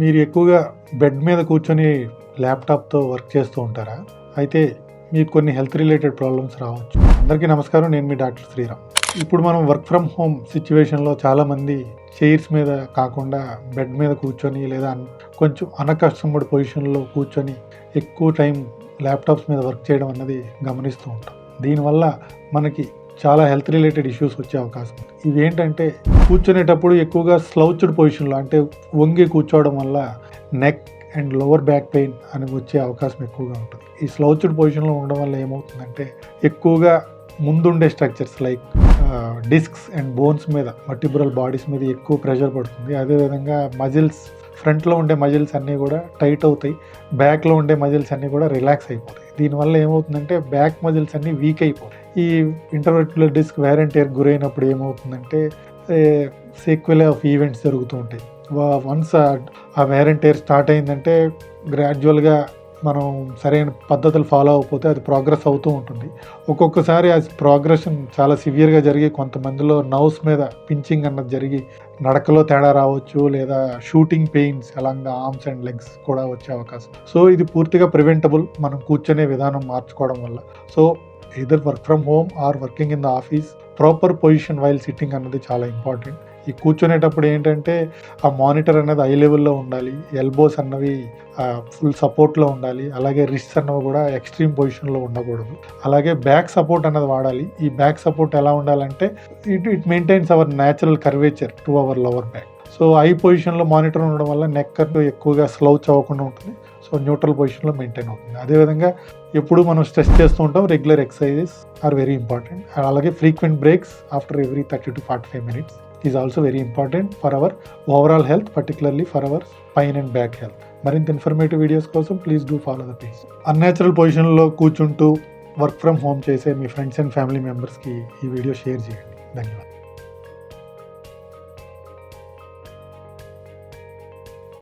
మీరు ఎక్కువగా బెడ్ మీద కూర్చొని ల్యాప్టాప్తో వర్క్ చేస్తూ ఉంటారా? అయితే మీకు కొన్ని హెల్త్ రిలేటెడ్ ప్రాబ్లమ్స్ రావచ్చు. అందరికీ నమస్కారం, నేను మీ డాక్టర్ శ్రీరామ్. ఇప్పుడు మనం వర్క్ ఫ్రమ్ హోమ్ సిచ్యువేషన్లో చాలామంది చైర్స్ మీద కాకుండా బెడ్ మీద కూర్చొని లేదా కొంచెం అన్అకస్టమర్డ్ పొజిషన్లో కూర్చొని ఎక్కువ టైం ల్యాప్టాప్స్ మీద వర్క్ చేయడం అన్నది గమనిస్తూ ఉంటాం. దీనివల్ల మనకి చాలా హెల్త్ రిలేటెడ్ ఇష్యూస్ వచ్చే అవకాశం ఉంది. ఇవేంటంటే కూర్చునేటప్పుడు ఎక్కువగా స్లౌచ్డ్ పొజిషన్లో అంటే వంగి కూర్చోవడం వల్ల neck and lower back pain అని వచ్చే అవకాశం ఎక్కువగా ఉంటుంది. ఈ స్లౌచ్డ్ పొజిషన్లో ఉండడం వల్ల ఏమవుతుందంటే ఎక్కువగా ముందుండే structures like discs and bones మీద వర్టిబ్రల్ బాడీస్ మీద ఎక్కువ ప్రెషర్ పడుతుంది. అదేవిధంగా మజిల్స్, ఫ్రంట్లో ఉండే మజిల్స్ అన్నీ కూడా టైట్ అవుతాయి, బ్యాక్లో ఉండే మజిల్స్ అన్నీ కూడా రిలాక్స్ అయిపోతాయి. దీనివల్ల ఏమవుతుందంటే బ్యాక్ మజిల్స్ అన్నీ వీక్ అయిపోతాయి. ఈ intervertebral disc wear and tear గురైనప్పుడు ఏమవుతుందంటే సీక్వెల్ ఆఫ్ ఈవెంట్స్ జరుగుతూ ఉంటాయి. వన్స్ ఆ వేర్ అండ్ టేర్ స్టార్ట్ అయిందంటే గ్రాడ్యువల్గా మనం సరైన పద్ధతులు ఫాలో అవ్వకపోతే అది ప్రోగ్రెస్ అవుతూ ఉంటుంది. ఒక్కొక్కసారి ఆ ప్రోగ్రెషన్ చాలా సివియర్గా జరిగి కొంతమందిలో నర్వ్స్ మీద పించింగ్ అన్నది జరిగి నడకలో తేడా రావచ్చు, లేదా shooting pains along arms and legs కూడా వచ్చే అవకాశం. సో ఇది పూర్తిగా ప్రివెంటబుల్ మనం కూర్చునే విధానం మార్చుకోవడం వల్ల. So either work from home or working in the office, proper position while sitting అన్నది చాలా ఇంపార్టెంట్. ఈ కూర్చునేటప్పుడు ఏంటంటే ఆ మానిటర్ అనేది ఐ లెవెల్లో ఉండాలి, ఎల్బోస్ అన్నవి ఫుల్ సపోర్ట్లో ఉండాలి, అలాగే రిస్ట్స్ అన్నవి కూడా ఎక్స్ట్రీమ్ పొజిషన్లో ఉండకూడదు. అలాగే బ్యాక్ సపోర్ట్ అన్నది వాడాలి. ఈ బ్యాక్ సపోర్ట్ ఎలా ఉండాలంటే it maintains hour natural curvature to our lower back. So I పొజిషన్లో మానిటర్ ఉండడం వల్ల నెక్ ఎక్కువగా స్లౌచ్ అవ్వకుండా ఉంటుంది. సో న్యూట్రల్ పొజిషన్లో మెయింటైన్ అవుతుంది. అదేవిధంగా ఎప్పుడు మనం స్ట్రెస్ చేస్తూ ఉంటాం, regular exercises are very important. అలాగే frequent breaks after every 30 to 45 minutes is also very important for our overall health, particularly for our spine and back health. మరింత ఇన్ఫర్మేటివ్ వీడియోస్ కోసం please do follow the page. Unnatural పొజిషన్లో కూర్చుంటూ work from home చేసే మీ friends and family మెంబర్స్కి ఈ video share చేయండి. ధన్యవాదాలు.